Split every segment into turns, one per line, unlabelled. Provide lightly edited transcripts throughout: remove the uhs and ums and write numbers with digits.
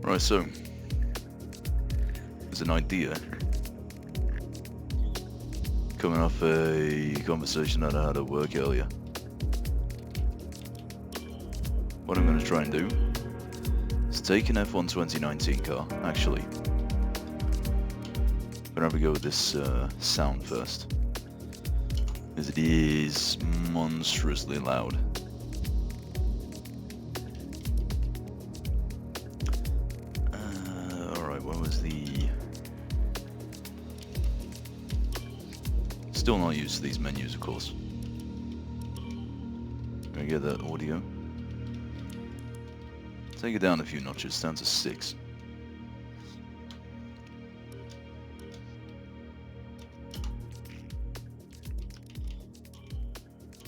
Right, so there's an idea coming off a conversation that I had at work earlier. What I'm going to try and do is take an F1 2019 car, actually. I'm going to have a go with this sound first, as it is monstrously loud. Alright, what was the... Still not used to these menus, of course. Gonna get that audio. Take it down a few notches, down to 6.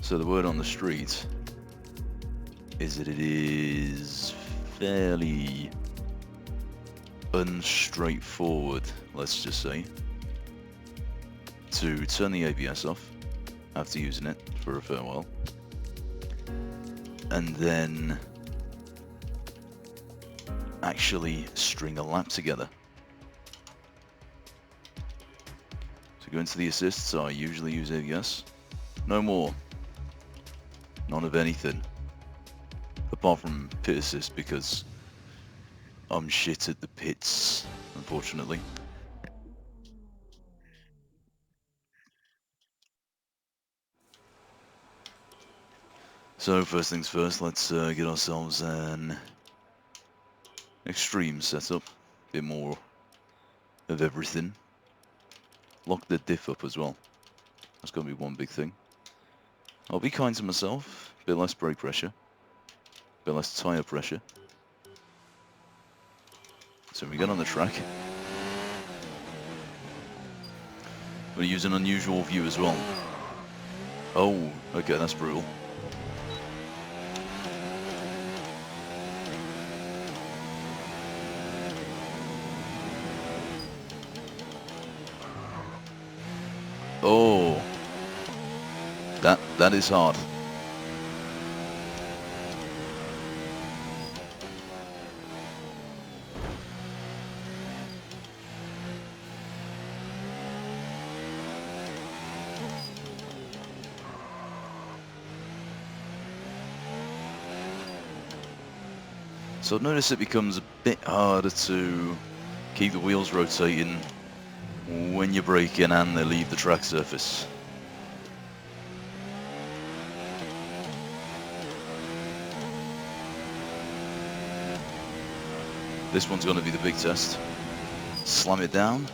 So the word on the street is that it is fairly unstraightforward, let's just say, to turn the ABS off after using it for a fair while, and then actually string a lap together. To go into the assists, I usually use ABS. No more. None of anything. Apart from pit assist, because I'm shit at the pits, unfortunately. So first things first, let's get ourselves an extreme setup. A bit more of everything. Lock the diff up as well. That's going to be one big thing. I'll be kind to myself. A bit less brake pressure. A bit less tyre pressure. So we get on the track. I'm going to use an unusual view as well. Oh, okay, that's brutal. Oh, that is hard. So I've noticed it becomes a bit harder to keep the wheels rotating when you're braking and they leave the track surface. This one's going to be the big test. Slam it down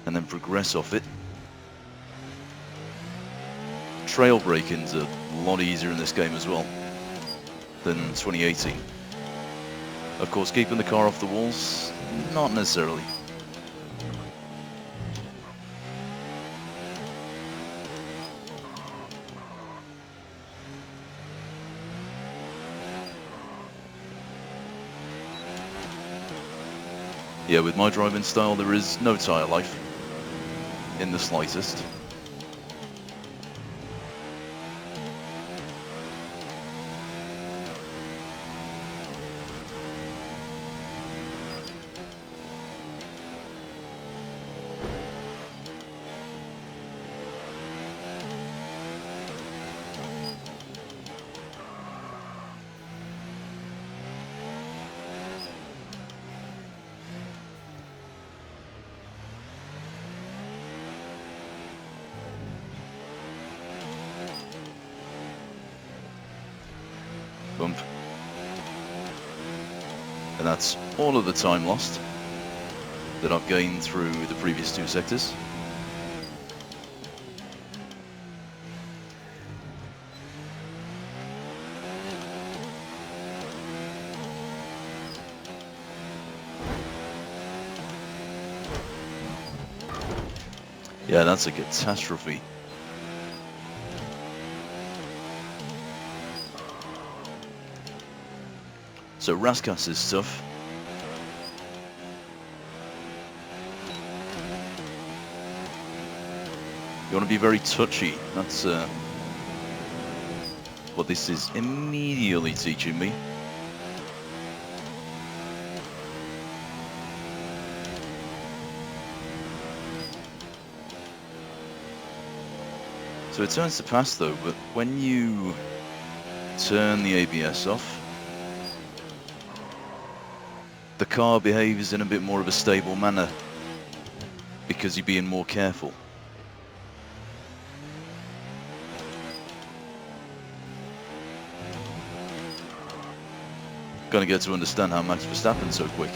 and then progress off it. Trail braking's a lot easier in this game as well than 2018. Of course, keeping the car off the walls, not necessarily. Yeah, with my driving style, there is no tyre life in the slightest. Bump. And that's all of the time lost that I've gained through the previous 2 sectors. Yeah, that's a catastrophe. So Raskas is tough. You want to be very touchy. That's what this is immediately teaching me. So it turns to pass though, but when you turn the ABS off, the car behaves in a bit more of a stable manner because you're being more careful. Gonna get to understand how Max Verstappen's so quick.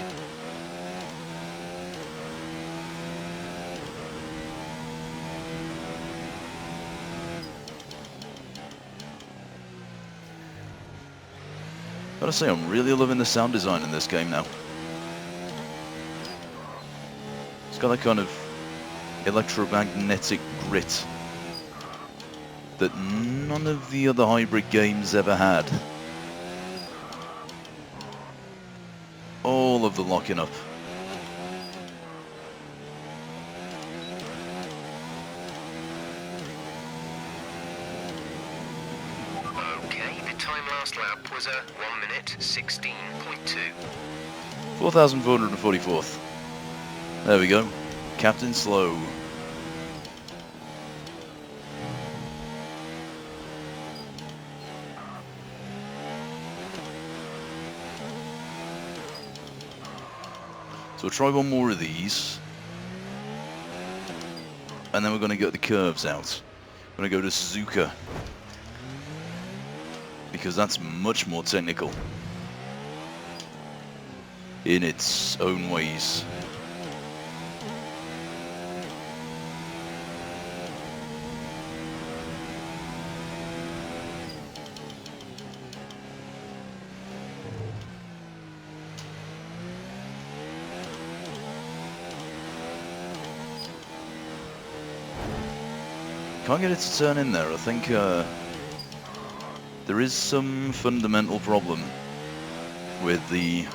Gotta say, I'm really loving the sound design in this game now. It's got that kind of electromagnetic grit that none of the other hybrid games ever had. All of the locking up.
Okay, the time last lap was a 1 minute 16.2.
4,444th. There we go. Captain Slow. So we'll try one more of these. And then we're going to get the curves out. We're going to go to Suzuka. Because that's much more technical. In its own ways. Can't get it to turn in there. I think there is some fundamental problem with the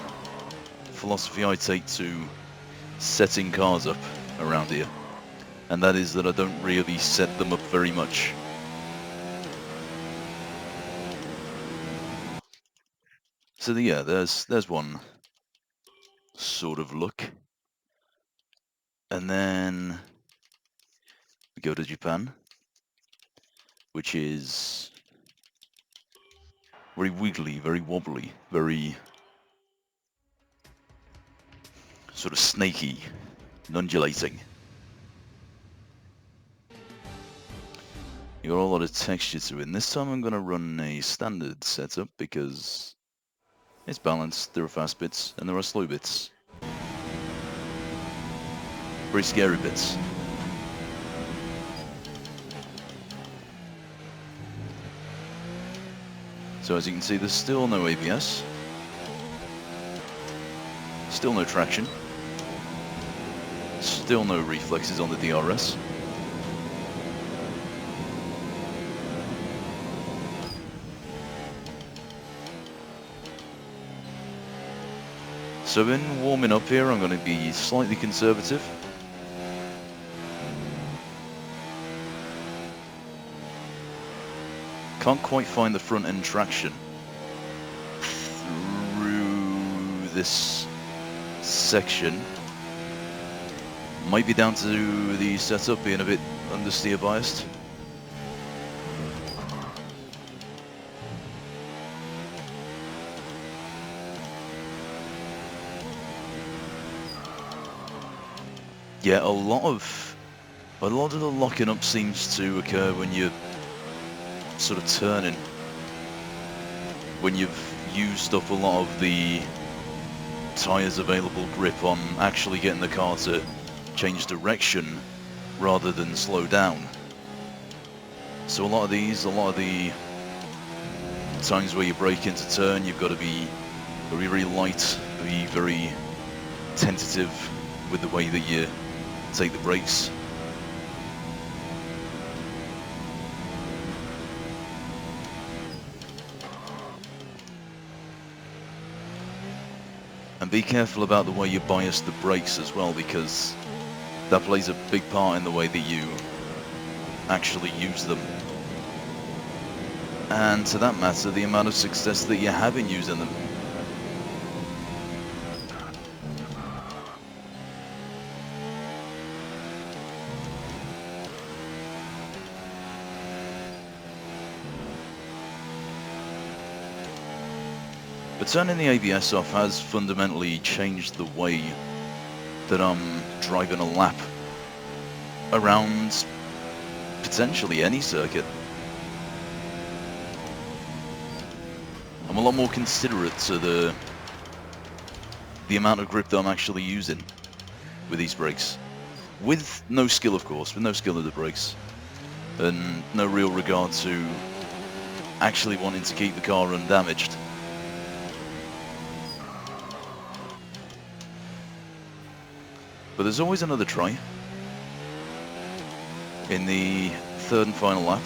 philosophy I take to setting cars up around here, and that is that I don't really set them up very much. So yeah, there's one sort of look, and then we go to Japan, which is very wiggly, very wobbly, very sort of snaky, and undulating. You got a lot of texture to it. And this time I'm going to run a standard setup because it's balanced. There are fast bits and there are slow bits. Very scary bits. So as you can see, there's still no ABS. Still no traction. Still no reflexes on the DRS. So in warming up here, I'm going to be slightly conservative. Can't quite find the front end traction through this section. Might be down to the setup being a bit understeer biased. Yeah, a lot of the locking up seems to occur when you're sort of turning, when you've used up a lot of the tyres available grip on actually getting the car to change direction rather than slow down. So a lot of the times where you brake into turn, you've got to be very, very light, be very tentative with the way that you take the brakes. And be careful about the way you bias the brakes as well, because that plays a big part in the way that you actually use them. And to that matter, the amount of success that you have in using them. But turning the ABS off has fundamentally changed the way that I'm driving a lap around potentially any circuit. I'm a lot more considerate to the amount of grip that I'm actually using with these brakes. With no skill, of course, with no skill of the brakes, and no real regard to actually wanting to keep the car undamaged. But there's always another try in the third and final lap.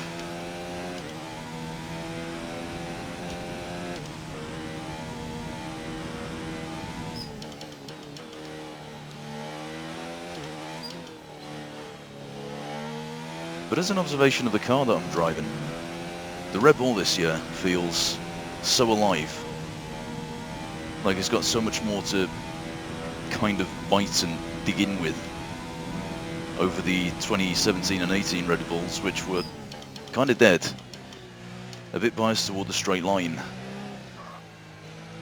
But as an observation of the car that I'm driving, the Red Bull this year feels so alive. Like it's got so much more to kind of bite and dig in with over the 2017 and 18 Red Bulls, which were kind of dead. A bit biased toward the straight line.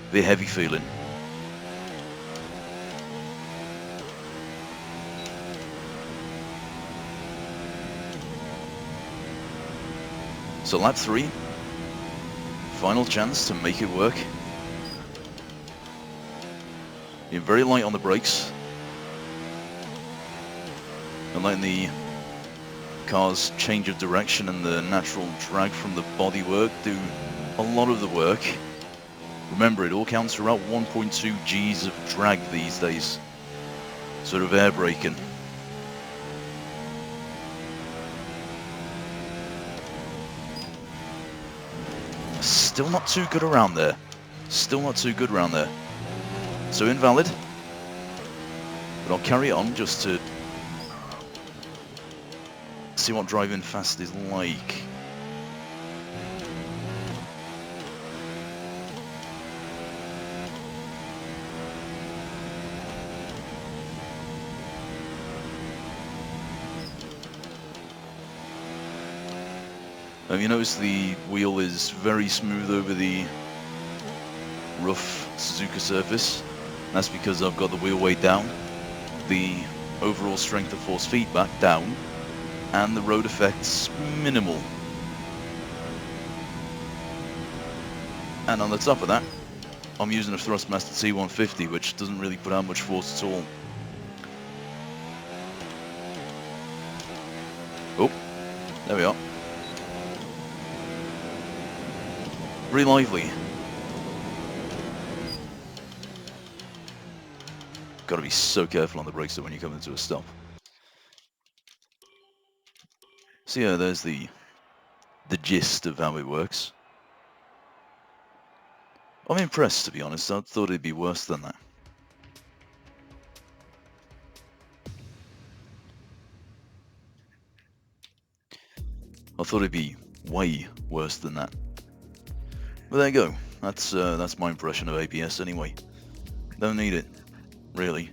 A bit heavy feeling. So lap 3, final chance to make it work. Being very light on the brakes, and letting the car's change of direction and the natural drag from the bodywork do a lot of the work. Remember, it all counts for about 1.2 Gs of drag these days, sort of air braking. Still not too good around there. Still not too good around there. So invalid. But I'll carry it on just to see what driving fast is like. You notice the wheel is very smooth over the rough Suzuka surface. That's because I've got the wheel weight down, the overall strength of force feedback down, and the road effects minimal. And on the top of that, I'm using a Thrustmaster T150, which doesn't really put out much force at all. Oh, there we are. Very lively. Got to be so careful on the brakes when you come into a stop. So yeah, there's the gist of how it works. I'm impressed, to be honest. I thought it'd be worse than that. I thought it'd be way worse than that. But there you go. That's my impression of ABS anyway. Don't need it, really.